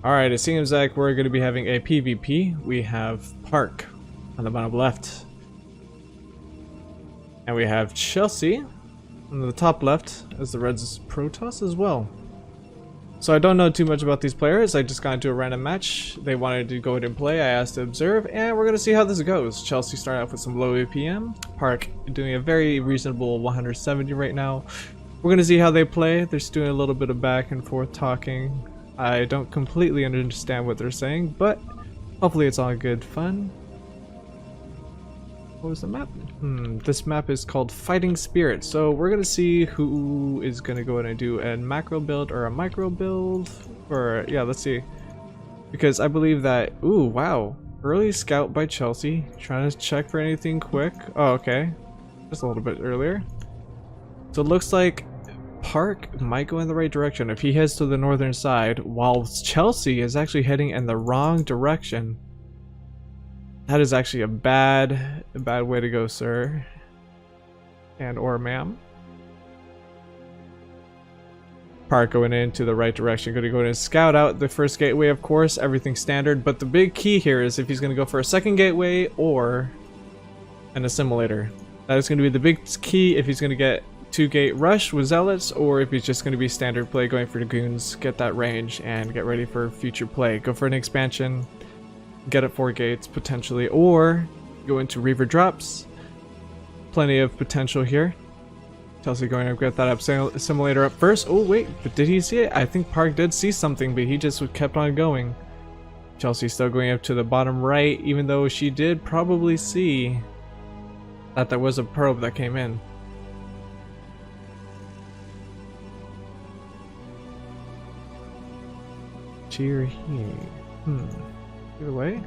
Alright, it seems like we're going to be having a PvP. We have Park on the bottom left. And we have Chelsea on the top left as the Reds Protoss as well. So I don't know too much about these players. I just got into a random match. They wanted to go ahead and play. I asked to observe, and we're going to see how this goes. Chelsea started off with some low APM. Park doing a very reasonable 170 right now. We're going to see how they play. They're just doing a little bit of back and forth talking. I don't completely understand what they're saying, but hopefully it's all good fun. What was the map? This map is called Fighting Spirit. So we're gonna see who is gonna go in and do a macro build or a micro build, or yeah, let's see. Because I believe that, ooh, wow, early scout by Chelsea, trying to check for anything quick. Oh, okay, just a little bit earlier. So it looks like Park might go in the right direction if he heads to the northern side, while Chelsea is actually heading in the wrong direction. That is actually a bad way to go, sir. And or ma'am. Park going into the right direction. Going to go in and scout out the first gateway, of course. Everything standard. But the big key here is if he's going to go for a second gateway or an assimilator. That is going to be the big key if he's going to get 2-gate rush with zealots, or if he's just going to be standard play going for dragoons, get that range, and get ready for future play. Go for an expansion. Get it 4 gates potentially, or go into Reaver drops. Plenty of potential here. Chelsea going to get that assimilator up first. Oh wait, but did he see it? I think Park did see something, but he just kept on going. Chelsea still going up to the bottom right, even though she did probably see that there was a probe that came in. Cheer here. Either way.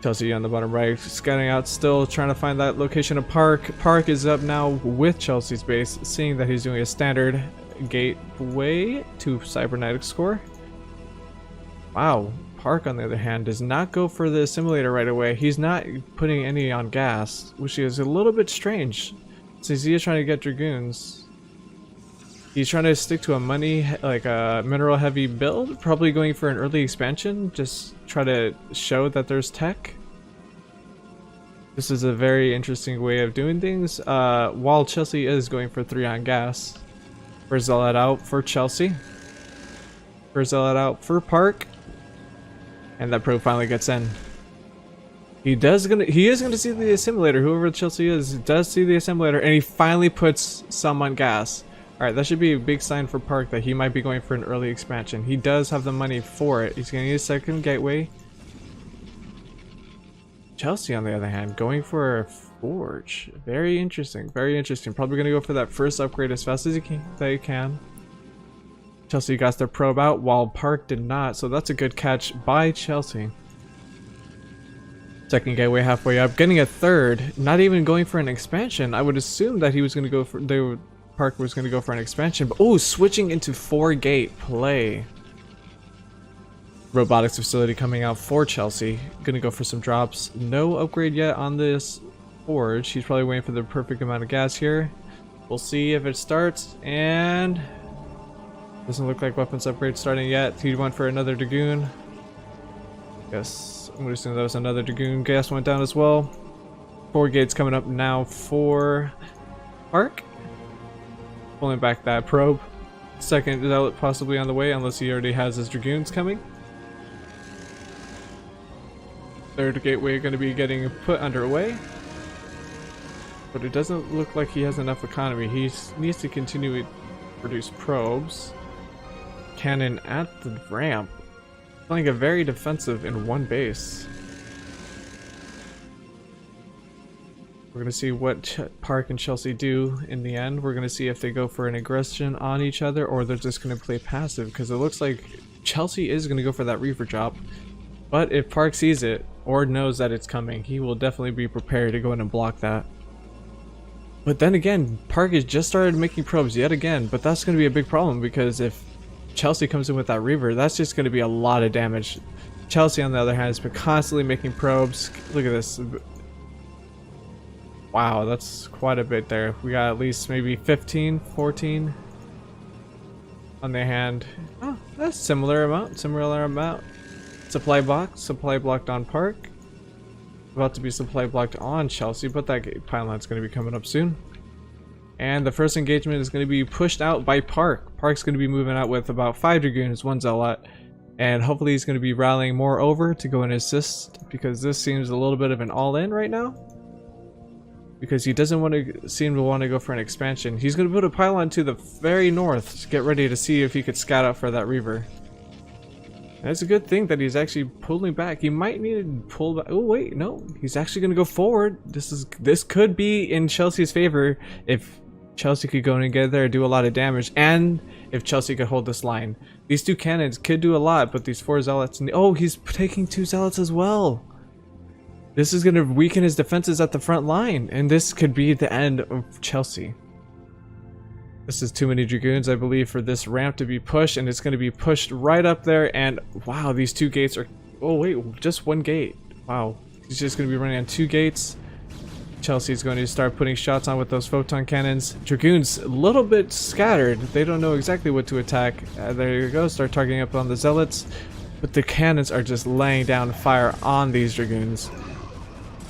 Chelsea on the bottom right, scouting out, still trying to find that location of Park. Park is up now with Chelsea's base, seeing that he's doing a standard gateway to cybernetic score. Wow, Park on the other hand does not go for the assimilator right away. He's not putting any on gas, which is a little bit strange since he is trying to get dragoons. He's trying to stick to a mineral heavy build, probably going for an early expansion, just try to show that there's tech. This is a very interesting way of doing things, while Chelsea is going for 3 on gas. First zealot out for Chelsea. First zealot out for Park. And that probe finally gets in. He is gonna see the assimilator, whoever Chelsea is, does see the assimilator, and he finally puts some on gas. Alright, that should be a big sign for Park that he might be going for an early expansion. He does have the money for it. He's going to need a second gateway. Chelsea, on the other hand, going for a forge. Very interesting. Very interesting. Probably going to go for that first upgrade as fast as he can. Chelsea got their probe out while Park did not. So that's a good catch by Chelsea. Second gateway halfway up. Getting a third. Not even going for an expansion. I would assume that he was going to go for... Park was going to go for an expansion, but oh, switching into 4-gate play. Robotics facility coming out for Chelsea. Going to go for some drops. No upgrade yet on this forge. He's probably waiting for the perfect amount of gas here. We'll see if it starts, and doesn't look like weapons upgrade starting yet. He went for another dragoon. Yes, I'm going to assume that was another dragoon. Gas went down as well. 4 gates coming up now for Park. Pulling back that probe. Second zealot possibly on the way, unless he already has his dragoons coming. Third gateway going to be getting put underway. But it doesn't look like he has enough economy. He needs to continue to produce probes. Cannon at the ramp. Playing a very defensive in one base. We're going to see what Park and Chelsea do in the end. We're going to see if they go for an aggression on each other or they're just going to play passive, because it looks like Chelsea is going to go for that Reaver drop. But if Park sees it or knows that it's coming, he will definitely be prepared to go in and block that. But then again, Park has just started making probes yet again, but that's going to be a big problem, because if Chelsea comes in with that Reaver, that's just going to be a lot of damage. Chelsea, on the other hand, has been constantly making probes. Look at this. Wow, that's quite a bit there. We got at least maybe 15, 14 on the hand. Oh, that's similar amount. Supply blocked on Park. About to be supply blocked on Chelsea, but that pylon's going to be coming up soon. And the first engagement is going to be pushed out by Park. Park's going to be moving out with about 5 Dragoons, 1 Zealot. And hopefully he's going to be rallying more over to go and assist, because this seems a little bit of an all-in right now. Because he doesn't seem to want to go for an expansion. He's going to put a pylon to the very north to get ready to see if he could scout out for that Reaver. And it's a good thing that he's actually pulling back. He might need to pull back. Oh wait, no. He's actually going to go forward. This could be in Chelsea's favor if Chelsea could go in and get there and do a lot of damage, and if Chelsea could hold this line. These 2 cannons could do a lot, but these 4 Zealots... Oh, he's taking 2 Zealots as well! This is going to weaken his defenses at the front line, and this could be the end of Chelsea. This is too many Dragoons, I believe, for this ramp to be pushed, and it's going to be pushed right up there, and wow, these 2 gates are... Oh wait, just 1 gate. Wow. He's just going to be running on 2 gates. Chelsea's going to start putting shots on with those photon cannons. Dragoons a little bit scattered. They don't know exactly what to attack. There you go, start targeting up on the Zealots. But the cannons are just laying down fire on these Dragoons.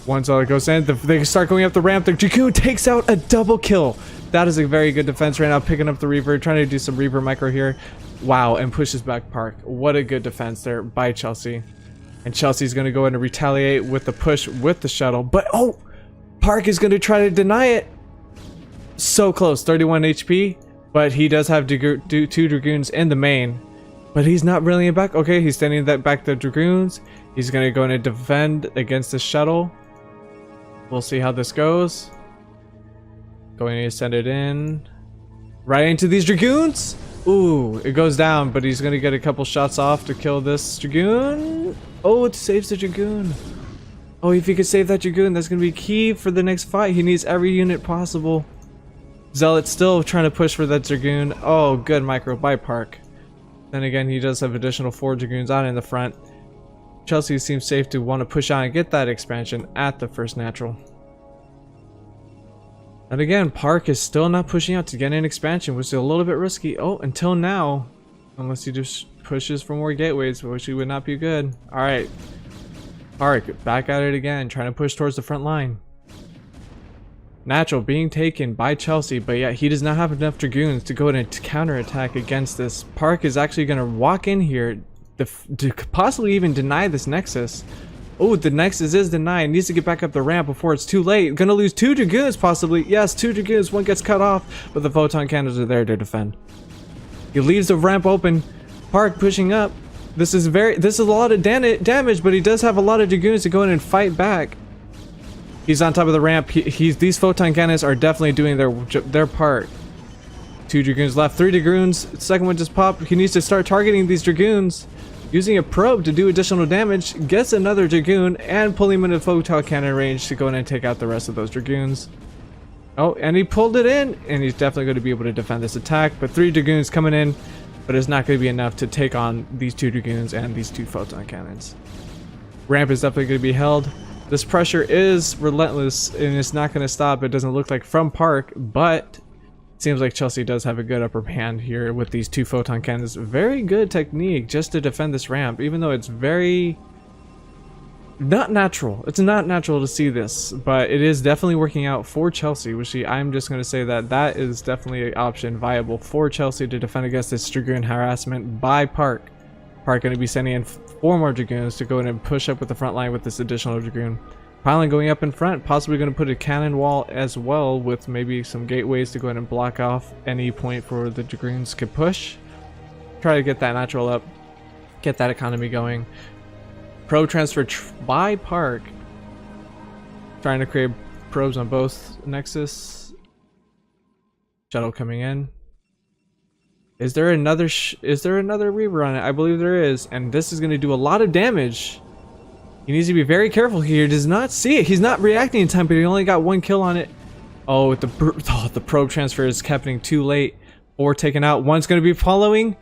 1 Zealot goes in, they start going up the ramp. The Dragoon takes out a double kill. That is a very good defense right now, picking up the Reaver, trying to do some Reaver micro here. Wow, and pushes back Park. What a good defense there by Chelsea. And Chelsea's going to go in and retaliate with the push with the shuttle. But oh! Park is going to try to deny it. So close, 31 HP, but he does have 2 Dragoons in the main, but he's not really back. Okay, he's sending that back to Dragoons. He's going to go in and defend against the shuttle. We'll see how this goes. Going to send it in right into these Dragoons. Ooh, it goes down, but he's going to get a couple shots off to kill this Dragoon. Oh, it saves the Dragoon. Oh, if he could save that Dragoon, that's going to be key for the next fight. He needs every unit possible. Zealot's still trying to push for that Dragoon. Oh, good micro by Park. Then again, he does have additional 4 Dragoons on in the front. Chelsea seems safe to want to push on and get that expansion at the first natural. And again, Park is still not pushing out to get an expansion, which is a little bit risky. Oh, until now. Unless he just pushes for more gateways, which would not be good. Alright. Park, back at it again, trying to push towards the front line. Natural being taken by Chelsea, but yet he does not have enough Dragoons to go in and counterattack against this. Park is actually going to walk in here to possibly even deny this Nexus. Oh, the Nexus is denied. Needs to get back up the ramp before it's too late. Gonna lose 2 Dragoons possibly. Yes, 2 Dragoons. 1 gets cut off, but the photon cannons are there to defend. He leaves the ramp open. Park pushing up. This is a lot of damage, but he does have a lot of Dragoons to go in and fight back. He's on top of the ramp. These photon cannons are definitely doing their part. 2 Dragoons left, 3 Dragoons. Second one just popped. He needs to start targeting these Dragoons. Using a probe to do additional damage, gets another Dragoon, and pulling him into photon cannon range to go in and take out the rest of those Dragoons. Oh, and he pulled it in, and he's definitely going to be able to defend this attack, but 3 Dragoons coming in. But it's not going to be enough to take on these 2 Dragoons and these 2 photon cannons. Ramp is definitely going to be held. This pressure is relentless and it's not going to stop. It doesn't look like from Park, but it seems like Chelsea does have a good upper hand here with these 2 photon cannons. Very good technique just to defend this ramp, even though it's very not natural. It's not natural to see this, but it is definitely working out for Chelsea, which I'm just going to say that is definitely an option viable for Chelsea to defend against this Dragoon harassment by Park. Park going to be sending in 4 more Dragoons to go in and push up with the front line with this additional Dragoon. Pylon going up in front, possibly going to put a cannon wall as well with maybe some gateways to go in and block off any point for the Dragoons could push. Try to get that natural up, get that economy going. Probe transfer by Park. Trying to create probes on both Nexus. Shuttle coming in. Is there another Reaver on it? I believe there is, and this is going to do a lot of damage. He needs to be very careful here. He does not see it. He's not reacting in time, but he only got 1 kill on it. Oh, the probe transfer is happening too late. 4 taken out. 1's going to be following.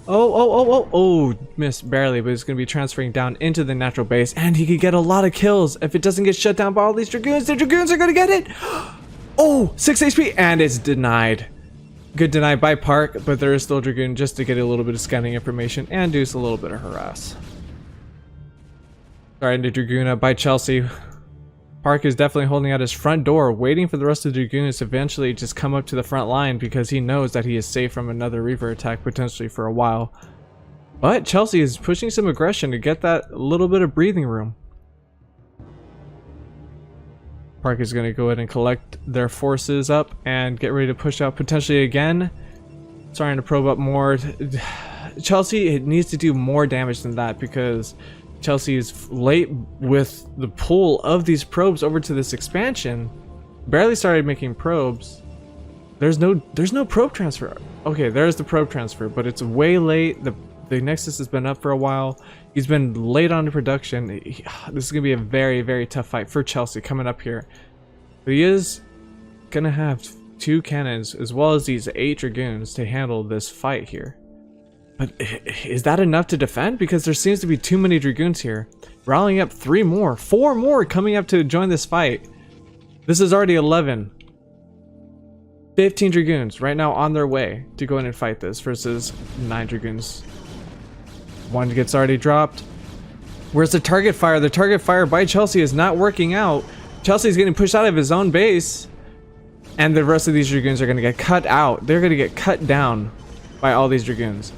Oh, missed barely, but it's going to be transferring down into the natural base, and he could get a lot of kills if it doesn't get shut down by all these Dragoons. The Dragoons are going to get it. Oh, 6 HP, and it's denied. Good deny by Park, but there is still Dragoon just to get a little bit of scanning information and do a little bit of harass. Starting to Dragoon up by Chelsea. Park is definitely holding out his front door, waiting for the rest of the Dragoons to eventually just come up to the front line because he knows that he is safe from another Reaver attack potentially for a while. But Chelsea is pushing some aggression to get that little bit of breathing room. Park is going to go ahead and collect their forces up and get ready to push out potentially again. Starting to probe up more. Chelsea needs to do more damage than that because Chelsea is late with the pull of these probes over to this expansion. Barely started making probes. There's no probe transfer. Okay, there's the probe transfer, but it's way late. The Nexus has been up for a while. He's been late on the production. This is gonna be a very, very tough fight for Chelsea coming up here. But he is gonna have 2 cannons as well as these 8 Dragoons to handle this fight here. But is that enough to defend? Because there seems to be too many Dragoons here. Rallying up 4 more coming up to join this fight. This is already 11. 15 Dragoons right now on their way to go in and fight this versus 9 Dragoons. 1 gets already dropped. Where's the target fire? The target fire by Chelsea is not working out. Chelsea's getting pushed out of his own base. And the rest of these Dragoons are going to get cut out. They're going to get cut down by all these Dragoons.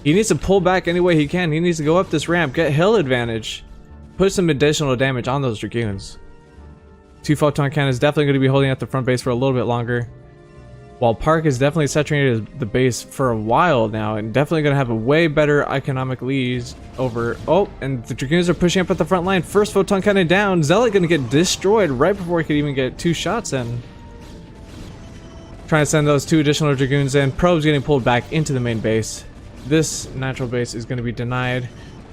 He needs to pull back any way he can. He needs to go up this ramp, get hill advantage, put some additional damage on those Dragoons. 2 photon cannons definitely going to be holding at the front base for a little bit longer. While Park is definitely saturated the base for a while now and definitely going to have a way better economic lead over... Oh, and the Dragoons are pushing up at the front line. First photon cannon down. Zealot going to get destroyed right before he could even get 2 shots in. Trying to send those 2 additional Dragoons in. Probes getting pulled back into the main base. This natural base is going to be denied.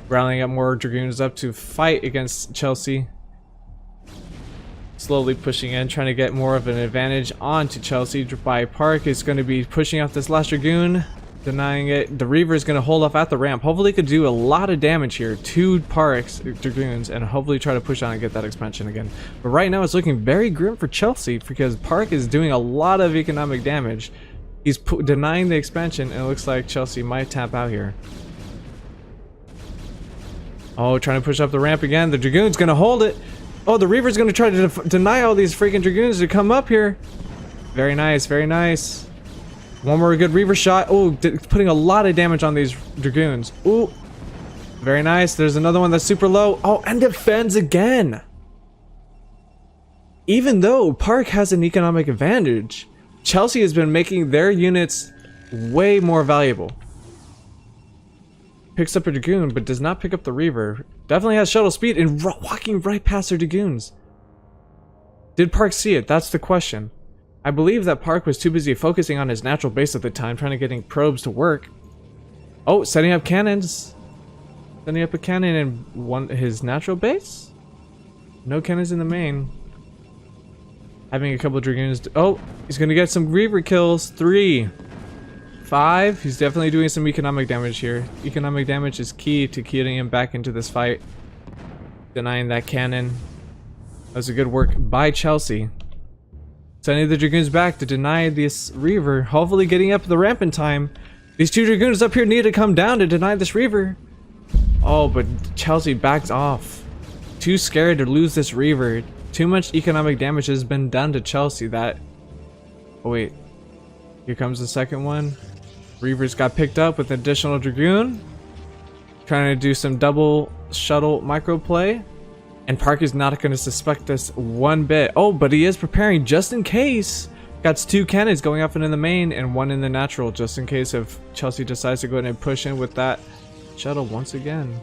Rallying up more Dragoons up to fight against Chelsea. Slowly pushing in, trying to get more of an advantage onto Chelsea. By Park is going to be pushing out this last Dragoon, denying it. The Reaver is going to hold off at the ramp. Hopefully could do a lot of damage here to Park's Dragoons and hopefully try to push on and get that expansion again. But right now it's looking very grim for Chelsea because Park is doing a lot of economic damage. He's denying the expansion and it looks like Chelsea might tap out here. Oh, trying to push up the ramp again. The Dragoon's going to hold it. Oh, the Reaver's going to try to deny all these freaking Dragoons to come up here. Very nice, very nice. One more good Reaver shot. Oh, putting a lot of damage on these Dragoons. Ooh, very nice. There's another one that's super low. Oh, and defends again. Even though Park has an economic advantage, Chelsea has been making their units way more valuable. Picks up a Dragoon, but does not pick up the Reaver. Definitely has shuttle speed and walking right past their Dragoons. Did Park see it? That's the question. I believe that Park was too busy focusing on his natural base at the time, trying to getting probes to work. Oh, setting up cannons. Setting up a cannon in his natural base? No cannons in the main. Having a couple of Dragoons. Oh, he's going to get some Reaver kills. 3. 5. He's definitely doing some economic damage here. Economic damage is key to getting him back into this fight. Denying that cannon. That was a good work by Chelsea. Sending the Dragoons back to deny this Reaver. Hopefully getting up the ramp in time. These 2 Dragoons up here need to come down to deny this Reaver. Oh, but Chelsea backs off. Too scared to lose this Reaver. Too much economic damage has been done to Chelsea that... Oh wait. Here comes the second one. Reavers got picked up with an additional Dragoon. Trying to do some double shuttle micro play. And Park is not going to suspect this one bit. Oh, but he is preparing just in case. Got 2 cannons going off in the main and 1 in the natural. Just in case if Chelsea decides to go ahead and push in with that shuttle once again.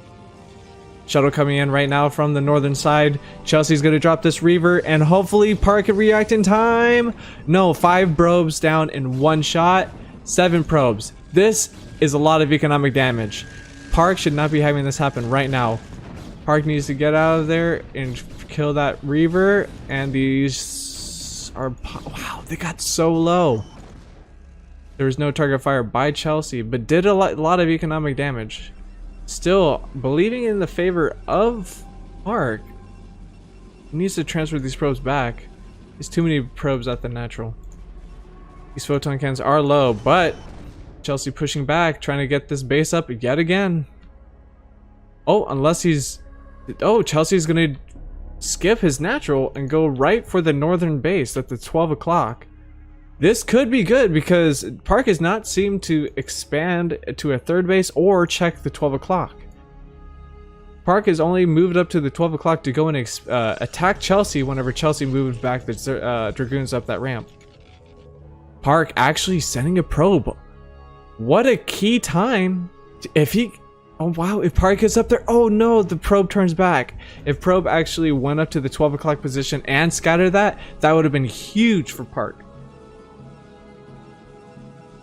Shuttle coming in right now from the northern side. Chelsea's going to drop this Reaver and hopefully Park can react in time. No, 5 probes down in 1 shot. 7 probes. This is a lot of economic damage. Park should not be having this happen right now. Park needs to get out of there and kill that Reaver. And these are... Wow, they got so low. There was no target fire by Chelsea, but did a lot of economic damage. Still, believing in the favor of Park, he needs to transfer these probes back. There's too many probes at the natural. These photon cannons are low, but Chelsea pushing back, trying to get this base up yet again. Oh, unless he's... Oh, Chelsea's going to skip his natural and go right for the northern base at the 12 o'clock. This could be good because Park has not seemed to expand to a third base or check the 12 o'clock. Park has only moved up to the 12 o'clock to go and attack Chelsea whenever Chelsea moved back the Dragoons up that ramp. Park actually sending a probe. What a key time. If he... Oh wow, if Park gets up there... Oh no, the probe turns back. If probe actually went up to the 12 o'clock position and scattered that, that would have been huge for Park.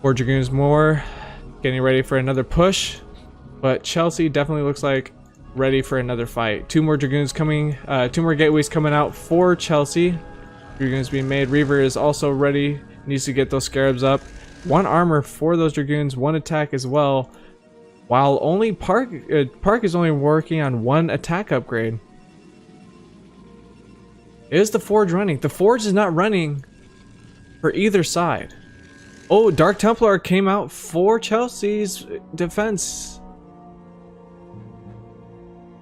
4 Dragoons more. Getting ready for another push. But Chelsea definitely looks like ready for another fight. 2 more Dragoons coming. 2 more gateways coming out for Chelsea. Dragoons being made. Reaver is also ready. Needs to get those scarabs up. 1 armor for those Dragoons. 1 attack as well. While only Park is only working on 1 attack upgrade. Is the Forge running? The Forge is not running for either side. Oh, Dark Templar came out for Chelsea's defense.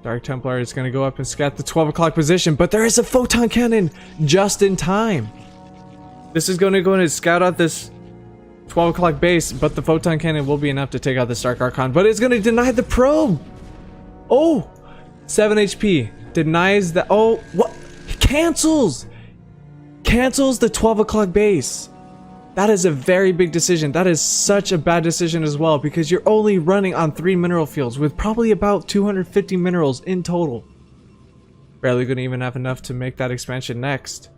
Dark Templar is going to go up and scat the 12 o'clock position, but there is a photon cannon just in time. This is going to go in and scout out this 12 o'clock base, but the photon cannon will be enough to take out the Stark Archon, but it's going to deny the probe. Oh, 7 HP. Denies the... Oh, what? Cancels the 12 o'clock base. That is a very big decision. That is such a bad decision as well, because you're only running on 3 mineral fields with probably about 250 minerals in total. Barely going to even have enough to make that expansion next.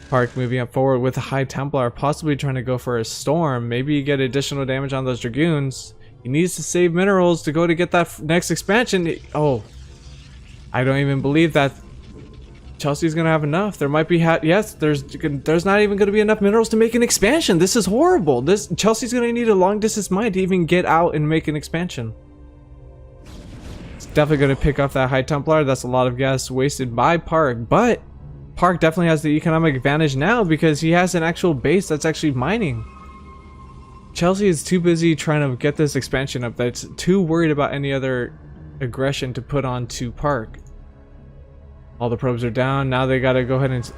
Park moving up forward with a High Templar, possibly trying to go for a storm. Maybe you get additional damage on those Dragoons. He needs to save minerals to go to get that next expansion. Oh, I don't even believe that Chelsea's gonna have enough. There might be yes, there's not even gonna be enough minerals to make an expansion. This is horrible. Chelsea's gonna need a long distance mine to even get out and make an expansion. It's definitely gonna pick off that High Templar. That's a lot of gas wasted by Park, but Park definitely has the economic advantage now because he has an actual base that's actually mining. Chelsea is too busy trying to get this expansion up that's too worried about any other aggression to put on to Park. All the probes are down. Now they gotta go ahead and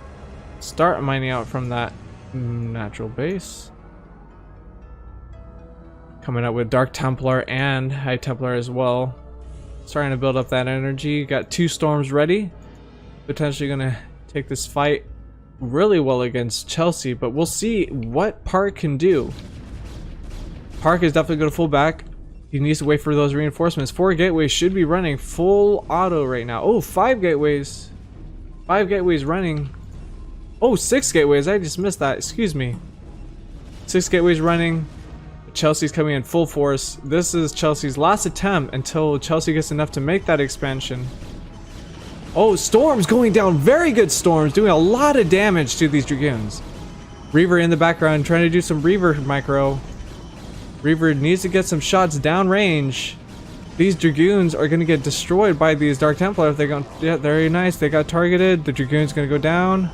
start mining out from that natural base. Coming up with Dark Templar and High Templar as well. Starting to build up that energy. Got 2 storms ready. Potentially gonna take this fight really well against Chelsea, but we'll see what Park can do. Park is definitely gonna full back. He needs to wait for those reinforcements. 4 gateways should be running full auto right now. Oh, 5 gateways. 5 gateways running. Oh, 6 gateways. I just missed that. Excuse me. 6 gateways running. Chelsea's coming in full force. This is Chelsea's last attempt until Chelsea gets enough to make that expansion. Oh, storms going down. Very good storms. Doing a lot of damage to these Dragoons. Reaver in the background trying to do some Reaver micro. Reaver needs to get some shots downrange. These Dragoons are going to get destroyed by these Dark Templar if they go. Yeah, very nice. They got targeted. The Dragoon's going to go down.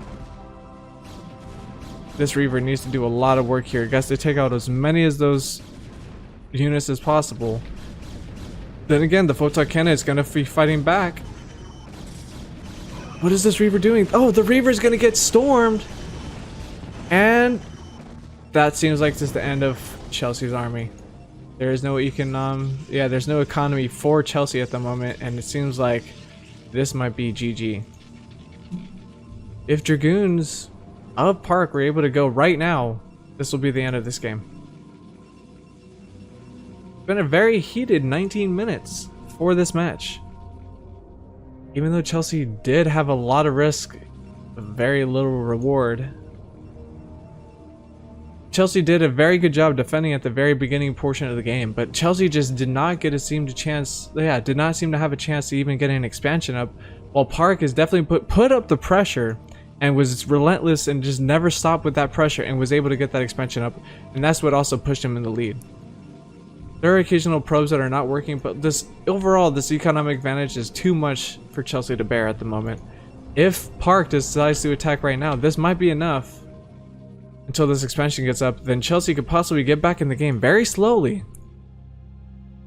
This Reaver needs to do a lot of work here. Guess to take out as many of those units as possible. Then again, the Photon Cannon is going to be fighting back. What is this Reaver doing? Oh, the Reaver's going to get stormed. And that seems like this is the end of Chelsea's army. There is no there's no economy for Chelsea at the moment, and it seems like this might be GG. If Dragoons of Park were able to go right now, this will be the end of this game. It's been a very heated 19 minutes for this match. Even though Chelsea did have a lot of risk, very little reward. Chelsea did a very good job defending at the very beginning portion of the game, but Chelsea just did not get did not seem to have a chance to even get an expansion up, while Park has definitely put up the pressure and was relentless and just never stopped with that pressure and was able to get that expansion up, and that's what also pushed him in the lead. There are occasional probes that are not working, but overall this economic advantage is too much for Chelsea to bear at the moment. If Park decides to attack right now, this might be enough until this expansion gets up. Then Chelsea could possibly get back in the game very slowly.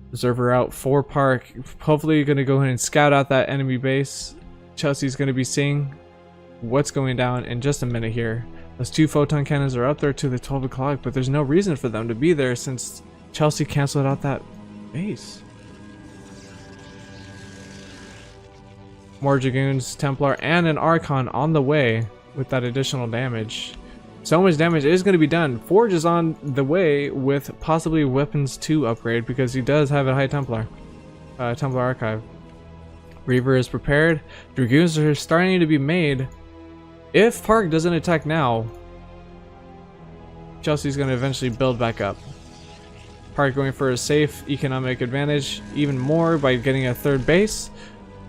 Observer out for Park. Hopefully you're going to go ahead and scout out that enemy base. Chelsea's going to be seeing what's going down in just a minute here. Those 2 photon cannons are up there to the 12 o'clock, but there's no reason for them to be there since Chelsea canceled out that base. More Dragoons, Templar, and an Archon on the way with that additional damage. So much damage is going to be done. Forge is on the way with possibly weapons 2 upgrade because he does have a high Templar. Templar Archive. Reaver is prepared. Dragoons are starting to be made. If Park doesn't attack now, Chelsea's going to eventually build back up. Park going for a safe economic advantage even more by getting a 3rd base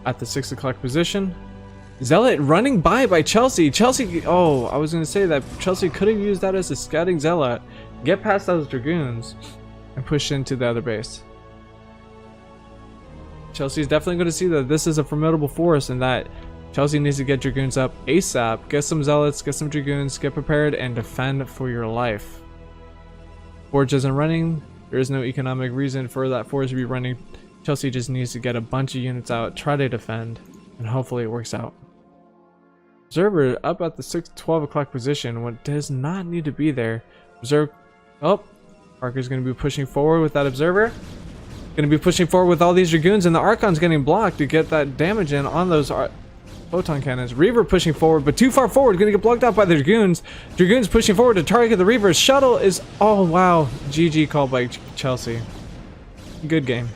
at the 6 o'clock position. Zealot running by Chelsea. Chelsea, oh, I was going to say that Chelsea could have used that as a scouting Zealot. Get past those Dragoons and push into the other base. Chelsea's definitely going to see that this is a formidable force and that Chelsea needs to get Dragoons up ASAP. Get some Zealots, get some Dragoons, get prepared, and defend for your life. Forge isn't running. There is no economic reason for that Forge to be running. Chelsea just needs to get a bunch of units out, try to defend, and hopefully it works out. Observer up at the 12 o'clock position when it does not need to be there. Observe. Oh, Parker's going to be pushing forward with that Observer. Going to be pushing forward with all these Dragoons, and the Archon's getting blocked to get that damage in on those photon cannons. Reaver pushing forward, but too far forward. Going to get blocked out by the Dragoons. Dragoons pushing forward to target the Reaver. Shuttle is. Oh, wow. GG call by Chelsea. Good game.